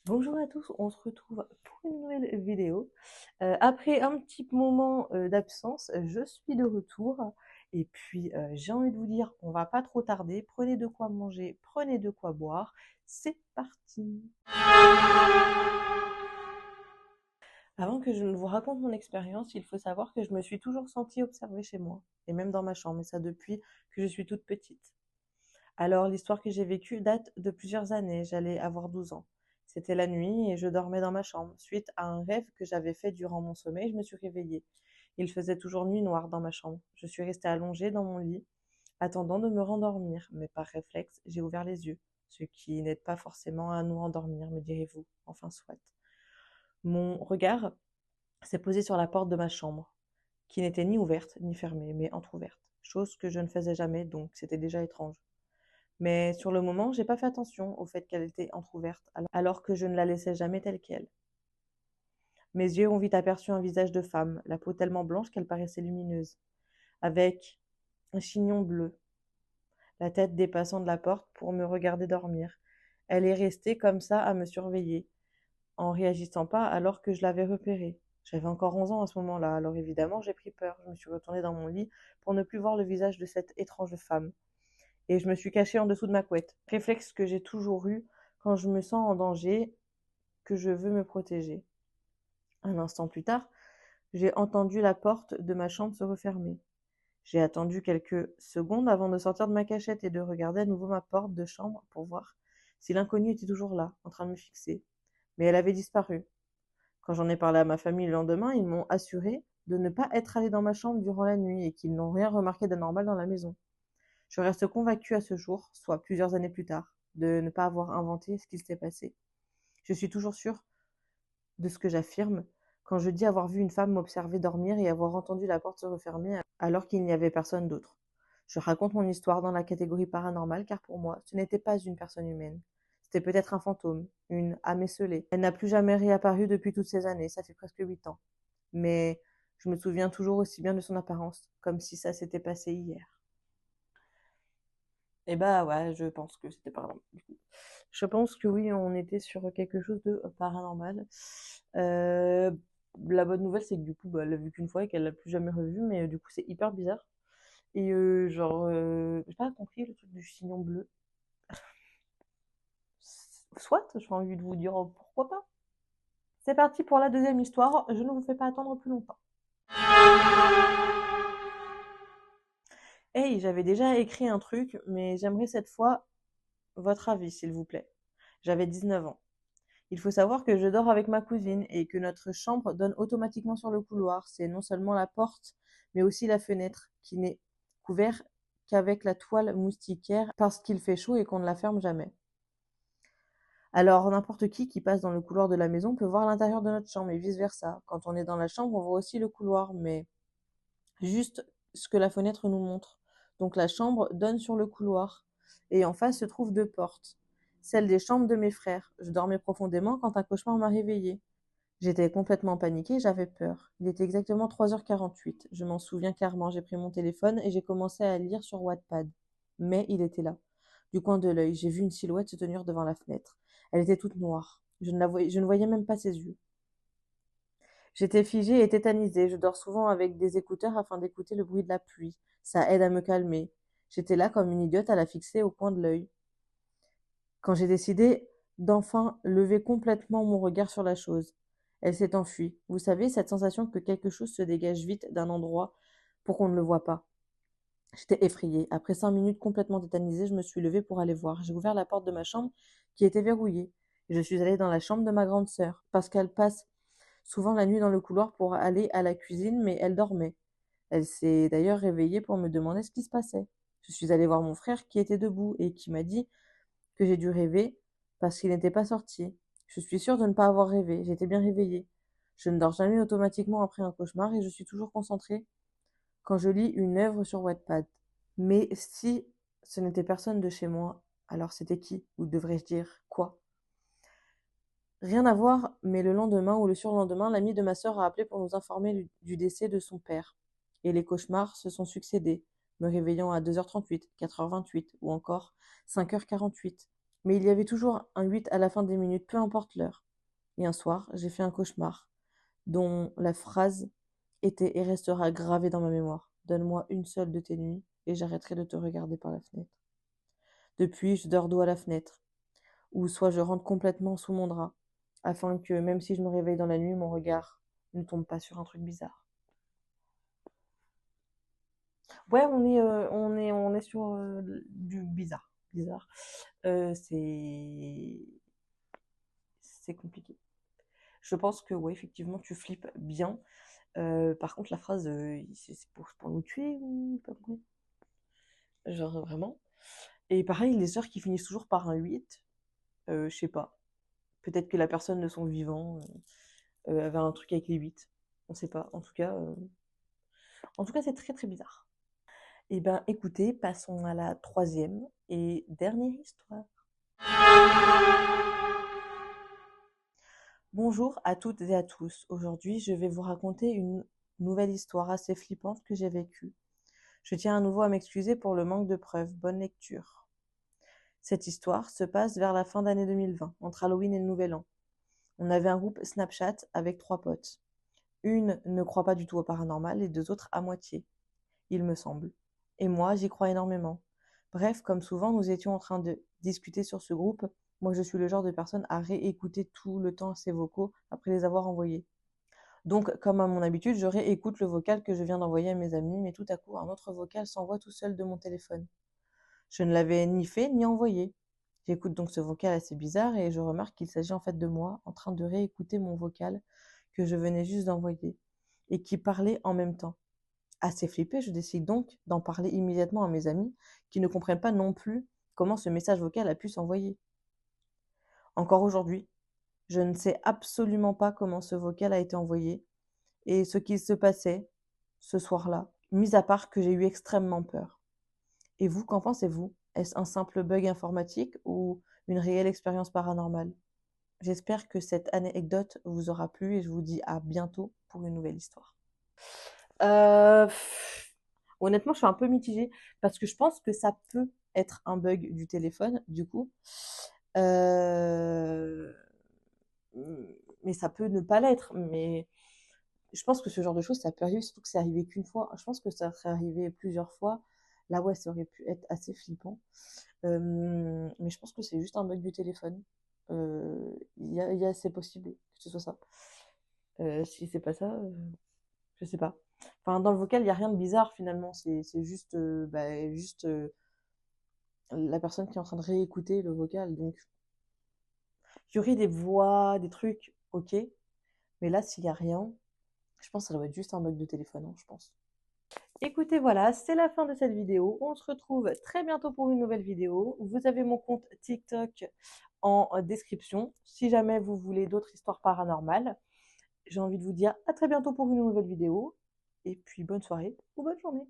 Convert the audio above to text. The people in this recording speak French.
Bonjour à tous, on se retrouve pour une nouvelle vidéo. Après un petit moment d'absence, je suis de retour. Et puis, j'ai envie de vous dire, on va pas trop tarder. Prenez de quoi manger, prenez de quoi boire. C'est parti. Avant que je ne vous raconte mon expérience, il faut savoir que je me suis toujours sentie observée chez moi, et même dans ma chambre, et ça depuis que je suis toute petite. Alors, l'histoire que j'ai vécue date de plusieurs années. J'allais avoir 12 ans. C'était la nuit et je dormais dans ma chambre. Suite à un rêve que j'avais fait durant mon sommeil, je me suis réveillée. Il faisait toujours nuit noire dans ma chambre. Je suis restée allongée dans mon lit, attendant de me rendormir. Mais par réflexe, j'ai ouvert les yeux. Ce qui n'aide pas forcément à nous rendormir, me direz-vous. Enfin, soit. Mon regard s'est posé sur la porte de ma chambre, qui n'était ni ouverte ni fermée, mais entr'ouverte. Chose que je ne faisais jamais, donc c'était déjà étrange. Mais sur le moment, j'ai pas fait attention au fait qu'elle était entr'ouverte, alors que je ne la laissais jamais telle qu'elle. Mes yeux ont vite aperçu un visage de femme, la peau tellement blanche qu'elle paraissait lumineuse, avec un chignon bleu, la tête dépassant de la porte pour me regarder dormir. Elle est restée comme ça à me surveiller, en réagissant pas alors que je l'avais repérée. J'avais encore 11 ans à ce moment-là, alors évidemment j'ai pris peur. Je me suis retournée dans mon lit pour ne plus voir le visage de cette étrange femme. Et je me suis cachée en dessous de ma couette. Réflexe que j'ai toujours eu quand je me sens en danger, que je veux me protéger. Un instant plus tard, j'ai entendu la porte de ma chambre se refermer. J'ai attendu quelques secondes avant de sortir de ma cachette et de regarder à nouveau ma porte de chambre pour voir si l'inconnu était toujours là, en train de me fixer. Mais elle avait disparu. Quand j'en ai parlé à ma famille le lendemain, ils m'ont assuré de ne pas être allé dans ma chambre durant la nuit et qu'ils n'ont rien remarqué d'anormal dans la maison. Je reste convaincue à ce jour, soit plusieurs années plus tard, de ne pas avoir inventé ce qui s'était passé. Je suis toujours sûre de ce que j'affirme quand je dis avoir vu une femme m'observer dormir et avoir entendu la porte se refermer alors qu'il n'y avait personne d'autre. Je raconte mon histoire dans la catégorie paranormale car pour moi, ce n'était pas une personne humaine. C'était peut-être un fantôme, une âme esseulée. Elle n'a plus jamais réapparu depuis toutes ces années, ça fait presque 8 ans. Mais je me souviens toujours aussi bien de son apparence, comme si ça s'était passé hier. Et bah ouais, je pense que c'était paranormal. Du coup. Je pense que oui, on était sur quelque chose de paranormal. Euh, la bonne nouvelle, c'est que du coup, bah, elle l'a vu qu'une fois et qu'elle l'a plus jamais revu, mais du coup, c'est hyper bizarre. Et genre, j'ai pas compris le truc du chignon bleu. Soit, j'ai envie de vous dire pourquoi pas. C'est parti pour la deuxième histoire. Je ne vous fais pas attendre plus longtemps. Hey, j'avais déjà écrit un truc, mais j'aimerais cette fois votre avis, s'il vous plaît. J'avais 19 ans. Il faut savoir que je dors avec ma cousine et que notre chambre donne automatiquement sur le couloir. C'est non seulement la porte, mais aussi la fenêtre qui n'est couverte qu'avec la toile moustiquaire parce qu'il fait chaud et qu'on ne la ferme jamais. Alors n'importe qui passe dans le couloir de la maison peut voir l'intérieur de notre chambre et vice-versa. Quand on est dans la chambre, on voit aussi le couloir, mais juste ce que la fenêtre nous montre. Donc la chambre donne sur le couloir et en face se trouvent deux portes, celle des chambres de mes frères. Je dormais profondément quand un cauchemar m'a réveillée. J'étais complètement paniquée, j'avais peur. Il était exactement 3h48. Je m'en souviens clairement, j'ai pris mon téléphone et j'ai commencé à lire sur Wattpad. Mais il était là. Du coin de l'œil, j'ai vu une silhouette se tenir devant la fenêtre. Elle était toute noire. Je ne voyais même pas ses yeux. J'étais figée et tétanisée. Je dors souvent avec des écouteurs afin d'écouter le bruit de la pluie. Ça aide à me calmer. J'étais là comme une idiote à la fixer au coin de l'œil. Quand j'ai décidé d'enfin lever complètement mon regard sur la chose, elle s'est enfuie. Vous savez, cette sensation que quelque chose se dégage vite d'un endroit pour qu'on ne le voit pas. J'étais effrayée. Après 5 minutes complètement tétanisée, je me suis levée pour aller voir. J'ai ouvert la porte de ma chambre qui était verrouillée. Je suis allée dans la chambre de ma grande sœur parce qu'elle passe souvent la nuit dans le couloir pour aller à la cuisine, mais elle dormait. Elle s'est d'ailleurs réveillée pour me demander ce qui se passait. Je suis allée voir mon frère qui était debout et qui m'a dit que j'ai dû rêver parce qu'il n'était pas sorti. Je suis sûre de ne pas avoir rêvé, j'étais bien réveillée. Je ne dors jamais automatiquement après un cauchemar et je suis toujours concentrée quand je lis une œuvre sur Wattpad. Mais si ce n'était personne de chez moi, alors c'était qui? Ou devrais-je dire quoi? Rien à voir, mais le lendemain ou le surlendemain, l'ami de ma sœur a appelé pour nous informer du décès de son père. Et les cauchemars se sont succédés, me réveillant à 2h38, 4h28 ou encore 5h48. Mais il y avait toujours un 8 à la fin des minutes, peu importe l'heure. Et un soir, j'ai fait un cauchemar dont la phrase était et restera gravée dans ma mémoire. Donne-moi une seule de tes nuits et j'arrêterai de te regarder par la fenêtre. Depuis, je dors dos à la fenêtre, ou soit je rentre complètement sous mon drap, afin que même si je me réveille dans la nuit, mon regard ne tombe pas sur un truc bizarre. Ouais, on est sur du bizarre. Bizarre. C'est compliqué. Je pense que, ouais, effectivement, tu flippes bien. Par contre, la phrase, c'est pour nous tuer ou pas compris. Genre vraiment. Et pareil, les heures qui finissent toujours par un 8, je sais pas. Peut-être que la personne de son vivant avait un truc avec les 8. On sait pas. En tout cas, c'est très très bizarre. Eh ben, écoutez, passons à la troisième et dernière histoire. Bonjour à toutes et à tous. Aujourd'hui, je vais vous raconter une nouvelle histoire assez flippante que j'ai vécue. Je tiens à nouveau à m'excuser pour le manque de preuves. Bonne lecture. Cette histoire se passe vers la fin d'année 2020, entre Halloween et le Nouvel An. On avait un groupe Snapchat avec 3 potes. Une ne croit pas du tout au paranormal et 2 autres à moitié, il me semble. Et moi, j'y crois énormément. Bref, comme souvent, nous étions en train de discuter sur ce groupe. Moi, je suis le genre de personne à réécouter tout le temps ces vocaux après les avoir envoyés. Donc, comme à mon habitude, je réécoute le vocal que je viens d'envoyer à mes amis, mais tout à coup, un autre vocal s'envoie tout seul de mon téléphone. Je ne l'avais ni fait ni envoyé. J'écoute donc ce vocal assez bizarre et je remarque qu'il s'agit en fait de moi en train de réécouter mon vocal que je venais juste d'envoyer et qui parlait en même temps. Assez flippée, je décide donc d'en parler immédiatement à mes amis qui ne comprennent pas non plus comment ce message vocal a pu s'envoyer. Encore aujourd'hui, je ne sais absolument pas comment ce vocal a été envoyé et ce qu'il se passait ce soir-là, mis à part que j'ai eu extrêmement peur. Et vous, qu'en pensez-vous? Est-ce un simple bug informatique ou une réelle expérience paranormale? J'espère que cette anecdote vous aura plu et je vous dis à bientôt pour une nouvelle histoire. Euh, Honnêtement, je suis un peu mitigée parce que je pense que ça peut être un bug du téléphone, du coup. Euh, Mais ça peut ne pas l'être. Mais je pense que ce genre de choses, ça peut arriver, surtout que c'est arrivé qu'une fois. Je pense que ça serait arrivé plusieurs fois. Là, ouais, ça aurait pu être assez flippant. Mais je pense que c'est juste un bug du téléphone. C'est possible que ce soit ça. Si c'est pas ça, je sais pas. Enfin, dans le vocal, il n'y a rien de bizarre finalement. C'est juste, la personne qui est en train de réécouter le vocal. Donc, il y aurait des voix, des trucs, ok. Mais là, s'il n'y a rien, je pense que ça doit être juste un bug de téléphone, hein, je pense. Écoutez, voilà, c'est la fin de cette vidéo. On se retrouve très bientôt pour une nouvelle vidéo. Vous avez mon compte TikTok en description si jamais vous voulez d'autres histoires paranormales. J'ai envie de vous dire à très bientôt pour une nouvelle vidéo. Et puis bonne soirée ou bonne journée.